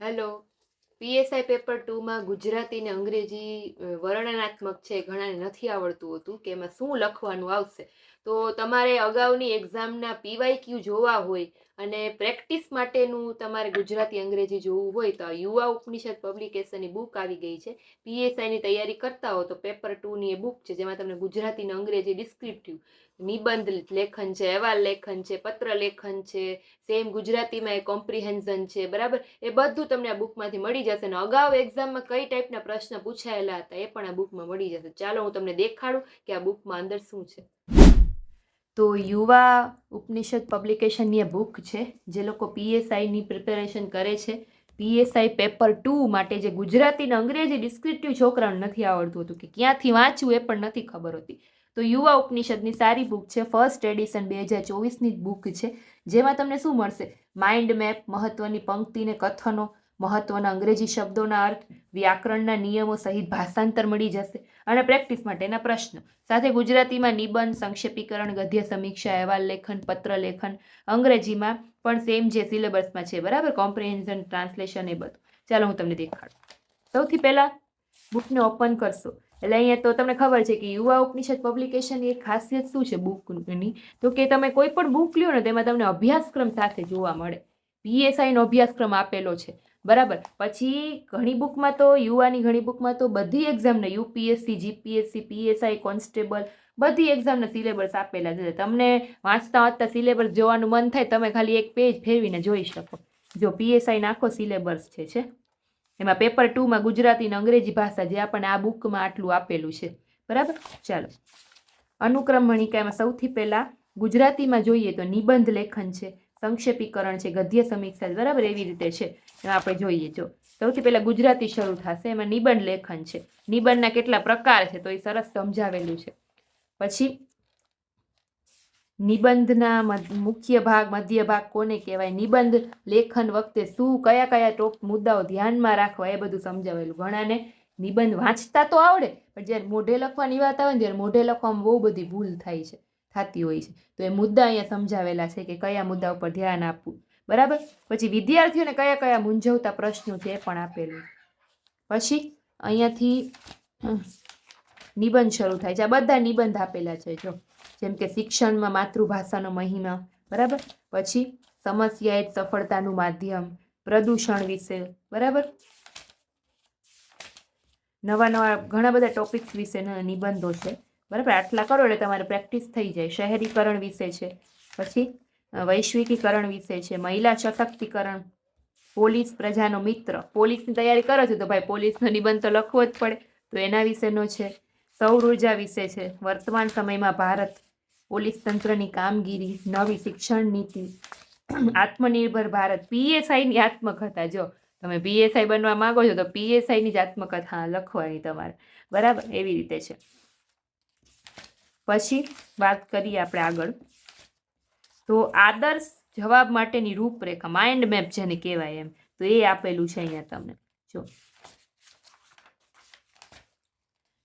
Hello. PSI paper 2માં Gujarati ને અંગ્રેજી વર્ણનાત્મક છે ઘણાને નથી આવડતું હતું કે એમાં શું લખવાનું આવશે. તો તમારે અગાઉની એક્ઝામના પીવાયક્યુ જોવા હોય અને પ્રેક્ટિસ માટેનું તમારે ગુજરાતી અંગ્રેજી જોવું હોય તો યુવા ઉપનિષદ પબ્લિકેશનની બુક આવી ગઈ છે. પીએસઆઈની તૈયારી કરતા હો તો પેપર 2ની એ બુક છે જેમાં તમને ગુજરાતી ને અંગ્રેજી ડિસ્ક્રિપ્ટિવ નિબંધ લેખન છે, અહેવાલ લેખન છે, પત્ર લેખન છે, સેમ ગુજરાતીમાં એ કોમ્પ્રિહેન્ઝન છે, બરાબર. એ બધું તમને આ બુકમાંથી મળી જશે અને અગાઉ એક્ઝામમાં કઈ ટાઈપના પ્રશ્ન પૂછાયેલા હતા એ પણ આ બુકમાં મળી જશે. ચાલો હું તમને દેખાડું કે આ બુકમાં અંદર શું છે. તો યુવા ઉપનિષદ પબ્લિકેશનની બુક છે જે લોકો પીએસઆઈની પ્રિપેરેશન કરે છે. પીએસઆઈ પેપર 2 માટે જે ગુજરાતી અને અંગ્રેજી ડિસ્ક્રિપ્ટિવ છોકરાઓને નથી આવડતું હતું કે ક્યાંથી વાંચવું એ પણ નથી ખબર હોતી તો યુવા ઉપનિષદની સારી બુક છે. ફર્સ્ટ એડિશન 2024ની બુક છે જેમાં તમને શું મળશે? માઇન્ડ મેપ, મહત્વની પંક્તિ ને કથનો, મહત્વના અંગ્રેજી શબ્દોના અર્થ, વ્યાકરણના નિયમો સહિત ભાષાંતર મળી જશે અને પ્રેક્ટિસ માટેના પ્રશ્નો સાથે ગુજરાતીમાં નિબંધ, સંક્ષેપીકરણ, ગદ્ય સમીક્ષા, અહેવાલ લેખન, પત્ર લેખન, અંગ્રેજીમાં પણ સેમ જે સિલેબસમાં છે, બરાબર, કોમ્પ્રિહેન્ઝન, ટ્રાન્સલેશન એ બધું. ચાલો હું તમને દેખાડું. સૌથી પહેલા બુકને ઓપન કરશો એટલે અહીંયા તો તમને ખબર છે કે યુવા ઉપનિષદ પબ્લિકેશનની એક ખાસિયત શું છે બુકની, તો કે તમે કોઈ પણ બુક લ્યો ને તેમાં તમને અભ્યાસક્રમ સાથે જોવા મળે. પીએસઆઈ નો અભ્યાસક્રમ આપેલો છે, બરાબર. પછી ઘણી બુકમાં તો યુવાની ઘણી બુકમાં તો બધી એક્ઝામને યુપીએસસી, જીપીએસસી, પીએસઆઈ, કોન્સ્ટેબલ બધી એક્ઝામના સિલેબસ આપેલા છે. તમને વાંચતા વાંચતા સિલેબસ જોવાનું મન થાય તમે ખાલી એક પેજ ફેરવીને જોઈ શકો. જો પીએસઆઈ ના આખો સિલેબસ છે એમાં પેપર 2માં ગુજરાતી અને અંગ્રેજી ભાષા જે આપણને આ બુકમાં આટલું આપેલું છે, બરાબર. ચાલો અનુક્રમણિકામાં સૌથી પહેલા ગુજરાતીમાં જોઈએ તો નિબંધ લેખન છે, સંક્ષેપીકરણ છે, ગદ્ય સમીક્ષા, બરાબર, એવી રીતે છે. એમાં આપણે જોઈએ જો સૌથી પહેલા ગુજરાતી શરૂ થશે એમાં નિબંધ લેખન છે. નિબંધના કેટલા પ્રકાર છે તો એ સરસ સમજાવેલું છે. પછી નિબંધના મુખ્ય ભાગ, મધ્ય ભાગ કોને કહેવાય, નિબંધ લેખન વખતે શું કયા કયા ટોપ મુદ્દાઓ ધ્યાનમાં રાખવા એ બધું સમજાવેલું. ઘણાને નિબંધ વાંચતા તો આવડે પણ જ્યારે મોઢે લખવાની વાત આવે ને ત્યારે મોઢે લખવામાં બહુ બધી ભૂલ થતી હોય છે. તો એ મુદ્દા અહીંયા સમજાવેલા છે કે કયા મુદ્દા ઉપર ધ્યાન આપવું, બરાબર. પછી વિદ્યાર્થીઓને કયા કયા મૂંઝવતા પ્રશ્નો છે એ પણ આપેલું. પછી અહીંયાથી નિબંધ શરૂ થાય છે. આ બધા નિબંધ આપેલા છે જો, જેમ કે શિક્ષણમાં માતૃભાષાનો મહિમા, બરાબર. પછી સમસ્યા એ સફળતાનું માધ્યમ, પ્રદૂષણ વિશે, બરાબર. નવા નવા ઘણા બધા ટોપિક્સ વિશેના નિબંધો છે, બરાબર. આટલા કરો એટલે તમારે પ્રેક્ટિસ થઈ જાય. શહેરીકરણ વિશે છે, પછી વૈશ્વિકીકરણ વિશે છે, મહિલા સશક્તિકરણ, પોલીસ પ્રજાનો મિત્ર, પોલીસની તૈયારી કરો છો તો ભાઈ પોલીસનો નિબંધ તો લખવો જ પડે તો એના વિશેનો છે. સૌર ઉર્જા વિશે છે, વર્તમાન સમયમાં ભારત પોલીસ તંત્રની કામગીરી, નવી શિક્ષણ નીતિ, આત્મનિર્ભર ભારત, પીએસઆઈની આત્મકથા. જો તમે પીએસઆઈ બનવા માંગો છો તો પીએસઆઈની જ આત્મકથા લખવાની તમારે, બરાબર, એવી રીતે છે. પછી વાત કરીએ આપણે આગળ તો આદર્શ જવાબ માટેની રૂપરેખા, માઇન્ડ મેપ જેને કહેવાય એમ, તો એ આપેલું છે અહીંયા તમને. જો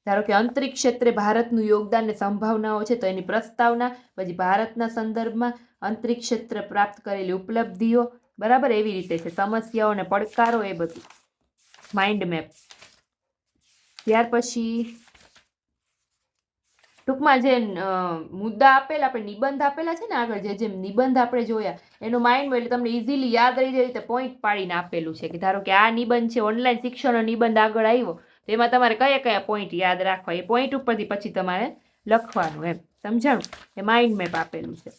ધારો કે અંતરિક્ષ ક્ષેત્રે ભારતનું યોગદાન ને સંભાવનાઓ છે તો એની પ્રસ્તાવના, પછી ભારતના સંદર્ભમાં અંતરિક્ષ ક્ષેત્રે પ્રાપ્ત કરેલી ઉપલબ્ધિઓ, બરાબર, એવી રીતે છે. સમસ્યાઓ અને પડકારો એ બધું માઇન્ડ મેપ. ત્યાર પછી ટૂંકમાં જે મુદ્દા આપેલા આપણે નિબંધ આપેલા છે ને આગળ જે નિબંધ આપણે જોયા એનો માઇન્ડ એટલે તમને ઇઝીલી યાદ રહી જાય રીતે પોઈન્ટ પાડીને આપેલું છે કે ધારો કે આ નિબંધ છે, ઓનલાઈન શિક્ષણનો નિબંધ આગળ આવ્યો તો એમાં તમારે કયા કયા પોઈન્ટ યાદ રાખવા, એ પોઈન્ટ ઉપરથી પછી તમારે લખવાનું, એમ સમજાણું. એ માઇન્ડ મેપ આપેલું છે.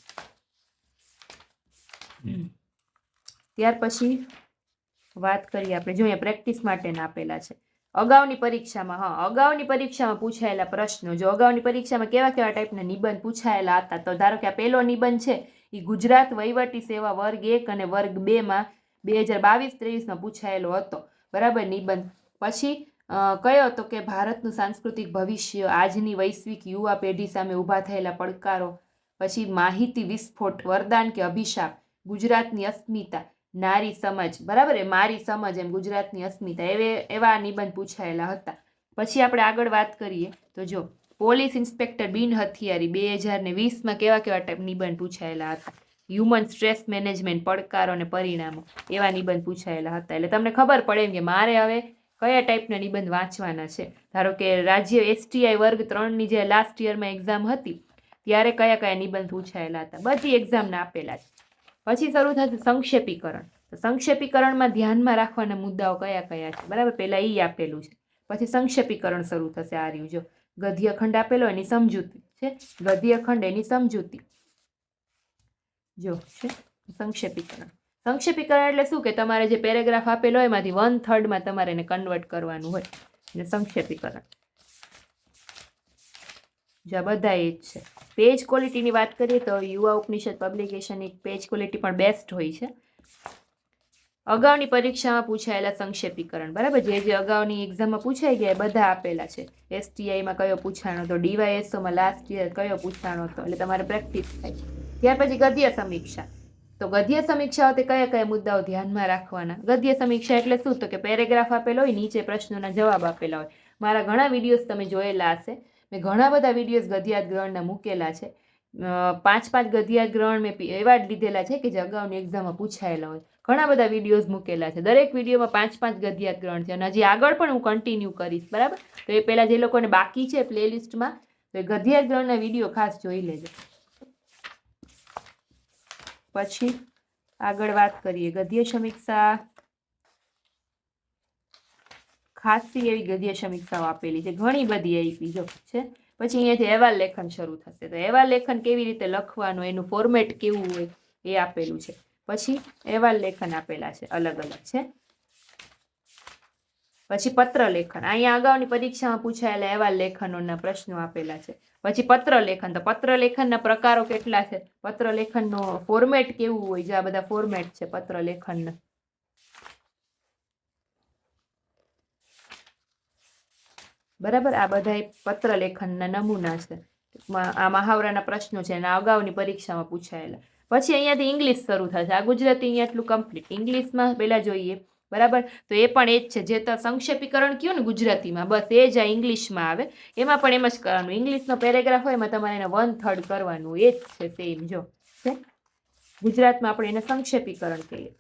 ત્યાર પછી વાત કરીએ આપણે, જો અહીંયા પ્રેક્ટિસ માટેના આપેલા છે. અગાઉની પરીક્ષામાં પૂછાયેલા પ્રશ્નો. જો અગાઉની પરીક્ષામાં કેવા કેવા ટાઈપના નિબંધ પૂછાયેલા હતા તો ધારો કે આ પહેલો નિબંધ છે એ ગુજરાત વહીવટી સેવા વર્ગ 1 અને વર્ગ 2માં 2022-23માં પૂછાયેલો હતો, બરાબર, નિબંધ. પછી કયો હતો કે ભારતનું સાંસ્કૃતિક ભવિષ્ય, આજની વૈશ્વિક યુવા પેઢી સામે ઊભા થયેલા પડકારો, પછી માહિતી વિસ્ફોટ, વરદાન કે અભિશાપ, ગુજરાતની અસ્મિતા, નારી સમજ, બરાબર, એ મારી સમજ એમ ગુજરાતની અસ્મિતા, એવા નિબંધ પૂછાયેલા હતા. પછી આપણે આગળ વાત કરીએ તો જો પોલીસ ઇન્સ્પેક્ટર બિન હથિયારી 2020માં કેવા કેવા ટાઈપ નિબંધ પૂછાયેલા હતા. હ્યુમન સ્ટ્રેસ મેનેજમેન્ટ પડકારો અને પરિણામો એવા નિબંધ પૂછાયેલા હતા. એટલે તમને ખબર પડે એમ કે મારે હવે કયા ટાઈપના નિબંધ વાંચવાના છે. ધારો કે રાજ્ય STI વર્ગ 3ની જે લાસ્ટ યરમાં એક્ઝામ હતી ત્યારે કયા કયા નિબંધ પૂછાયેલા હતા, બધી એક્ઝામના આપેલા છે. પછી શરૂ થશે સંક્ષેપીકરણ. તો સંક્ષેપીકરણમાં ધ્યાનમાં રાખવાના મુદ્દાઓ કયા કયા છે, બરાબર, પહેલા એ આપેલું છે. પછી સંક્ષેપીકરણ શરૂ થશે. આ રહ્યું જો ગદ્ય ખંડ આપેલો એની સમજૂતી છે, ગદ્ય ખંડ એની સમજૂતી જો છે સંક્ષેપીકરણ. સંક્ષેપીકરણ એટલે શું કે તમારે જે પેરેગ્રાફ આપેલો હોય એમાંથી 1/3 તમારે એને કન્વર્ટ કરવાનું હોય એટલે સંક્ષેપીકરણ. જો બધા એ જ છે. પેજ ક્વોલિટીની વાત કરીએ તો યુવા ઉપનિષદ પબ્લિકેશનની પેજ ક્વોલિટી પણ બેસ્ટ હોય છે. અગાઉની પરીક્ષામાં પૂછાયેલા સંક્ષેપીકરણ, બરાબર, જે અગાઉની એક્ઝામમાં પૂછાઈ ગયા બધા આપેલા છે. STIમાં કયો પૂછાણો હતો, DYSOમાં લાસ્ટ યર કયો પૂછાણો હતો, એટલે તમારે પ્રેક્ટિસ થાય. ત્યાર પછી ગદ્ય સમીક્ષા. તો ગદ્ય સમીક્ષા વખતે કયા કયા મુદ્દાઓ ધ્યાનમાં રાખવાના? ગદ્ય સમીક્ષા એટલે શું? તો કે પેરેગ્રાફ આપેલો હોય, નીચે પ્રશ્નોના જવાબ આપેલા હોય. મારા ઘણા વિડીયોઝ તમે જોયેલા હશે. મેં ઘણા બધા વિડીયોઝ ગદ્યાર્થ ગ્રહણના મૂકેલા છે. 5 ગદ્યાર્થ ગ્રહણ મેં એવા જ લીધેલા છે કે જે અગાઉની એક્ઝામમાં પૂછાયેલા હોય. ઘણા બધા વિડીયોઝ મૂકેલા છે. દરેક વિડીયોમાં 5 ગદ્યાર્થ ગ્રહણ છે અને હજી આગળ પણ હું કન્ટિન્યુ કરીશ, બરાબર. તો એ પહેલાં જે લોકોને બાકી છે પ્લેલિસ્ટમાં તો એ ગદ્યાર્થ ગ્રહણના વિડીયો ખાસ જોઈ લેજો. પછી આગળ વાત કરીએ ગદ્ય સમીક્ષા. ખાસી એવી ગદ્ય સમીક્ષાઓ આપેલી છે, ઘણી બધી આપી જો છે. પછી અહીંયાથી અહેવાલ લેખન શરૂ થશે. તો અહેવાલ લેખન કેવી રીતે લખવાનું, એનું ફોર્મેટ કેવું હોય એ આપેલું છે. પછી અહેવાલ લેખન આપેલા છે, અલગ અલગ છે. પછી પત્ર લેખન, અહીંયા અગાઉની પરીક્ષામાં પૂછાયેલા અહેવાલ લેખનોના પ્રશ્નો આપેલા છે. પછી પત્ર લેખન, તો પત્ર લેખનના પ્રકારો કેટલા છે, પત્ર લેખનનો ફોર્મેટ કેવું હોય, જે આ બધા ફોર્મેટ છે પત્ર લેખનના. બરાબર, આ બધા પત્ર લેખનના નમૂના છે. આ મહાવરાના પ્રશ્નો છે અને અગાઉની પરીક્ષામાં પૂછાયેલા. પછી અહીંયાથી ઇંગ્લિશ શરૂ થશે. આ ગુજરાતી અહીંયા એટલું કમ્પ્લીટ. ઇંગ્લિશમાં પહેલા જોઈએ, બરાબર. તો એ પણ એ જ છે જે તો સંક્ષેપીકરણ કયો ને ગુજરાતીમાં, બસ એ જ આ ઇંગ્લિશમાં આવે. એમાં પણ એમ જ કરવાનું. ઇંગ્લિશનો પેરેગ્રાફ હોય એમાં તમારે એને 1/3 કરવાનું, એ જ છે સેમ. જો છે ગુજરાતમાં આપણે એને સંક્ષેપીકરણ કહીએ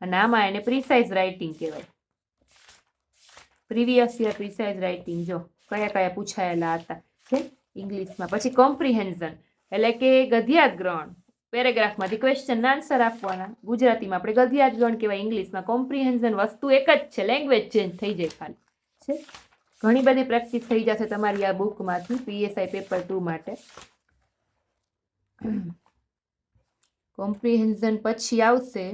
અને આમાં એને પ્રિસાઇઝ રાઇટિંગ કહેવાય. પ્રીવિયસ યર પ્રિસાઇઝ રાઇટિંગ જો કયા કયા પૂછાયેલા હતા છે ઇંગ્લિશમાં. પછી કોમ્પ્રિહેન્ઝન એટલે કે ગદ્યાર્થ ગ્રહણ, પેરેગ્રાફમાંથી ક્વેશ્ચન આન્સર આપવાના. ગુજરાતીમાં આપણે ગદ્યાર્થ ગ્રહણ કહેવાય, ઇંગ્લિશમાં કોમ્પ્રિહેન્ઝન. વસ્તુ એક જ છે, લેંગ્વેજ ચેન્જ થઈ જાય ખાલી છે. ઘણી બધી પ્રેક્ટિસ થઈ જશે તમારી આ બુકમાંથી PSI પેપર 2 માટે. કોમ્પ્રિહેન્ઝન પછી આવશે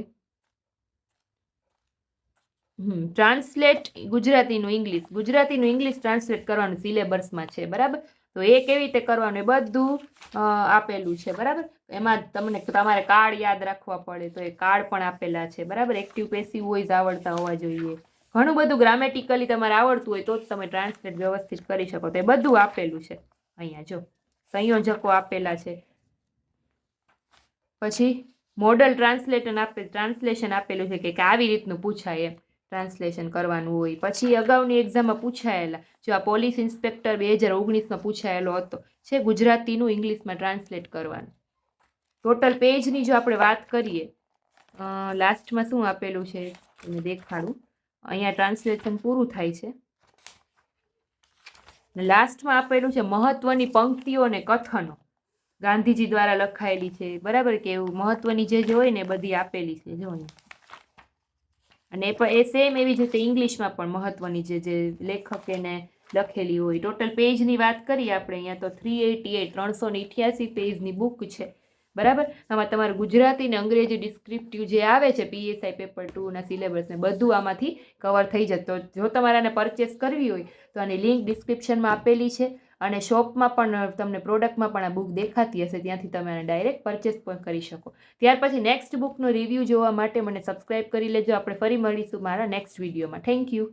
ટ્રાન્સલેટ ગુજરાતીનું ઇંગ્લિશ. ગુજરાતીનું ઇંગ્લિશ ટ્રાન્સલેટ કરવાનું સિલેબસમાં છે, બરાબર. તો એ કેવી રીતે કરવાનું એ બધું આપેલું છે, બરાબર. એમાં તમને તમારે કાર્ડ યાદ રાખવા પડે તો એ કાર્ડ પણ આપેલા છે, બરાબર. એક્ટિવ પેસિવ વોઇસ આવડતા હોવા જોઈએ. ઘણું બધું ગ્રામેટિકલી તમારે આવડતું હોય તો જ તમે ટ્રાન્સલેટ વ્યવસ્થિત કરી શકો. તો એ બધું આપેલું છે અહીંયા જો સંયોજકો આપેલા છે. પછી મોડલ ટ્રાન્સલેશન આપેલું છે કે આવી રીતનું પૂછાય એમ ટ્રાન્સલેશન કરવાનું હોય. પછી અગાઉની એક્ઝામમાં પૂછાયેલા જો આ પોલીસ ઇન્સ્પેક્ટર 2019માં પૂછાયેલો હતો છે, ગુજરાતીનું ઇંગ્લિશમાં ટ્રાન્સલેટ કરવાનું. ટોટલ પેજની જો આપણે વાત કરીએ, લાસ્ટમાં શું આપેલું છે એને દેખાડું. અહીંયા ટ્રાન્સલેશન પૂરું થાય છે. લાસ્ટમાં આપેલું છે મહત્વની પંક્તિઓ અને કથનો ગાંધીજી દ્વારા લખાયેલી છે, બરાબર. કે એવું મહત્વની જે હોય ને બધી આપેલી છે જો. અને એ સેમ એવી જ રીતે ઇંગ્લિશમાં પણ મહત્વની જે લેખક એને લખેલી હોય. ટોટલ પેજની વાત કરીએ આપણે અહીંયા તો 388 પેજની બુક છે, બરાબર. આમાં તમારું ગુજરાતી ને અંગ્રેજી ડિસ્ક્રિપ્ટિવ જે આવે છે PSI પેપર 2ના સિલેબસને બધું આમાંથી કવર થઈ જશે. તો જો તમારે આને પરચેસ કરવી હોય તો આની લિંક ડિસ્ક્રિપ્શનમાં આપેલી છે અને શોપમાં પણ તમને પ્રોડક્ટમાં પણ આ બુક દેખાતી હશે, ત્યાંથી તમે આને ડાયરેક્ટ પરચેસ પણ કરી શકો. ત્યાર પછી નેક્સ્ટ બુકનો રિવ્યૂ જોવા માટે મને સબસ્ક્રાઇબ કરી લેજો. આપણે ફરી મળીશું મારા નેક્સ્ટ વિડીયોમાં. Thank you.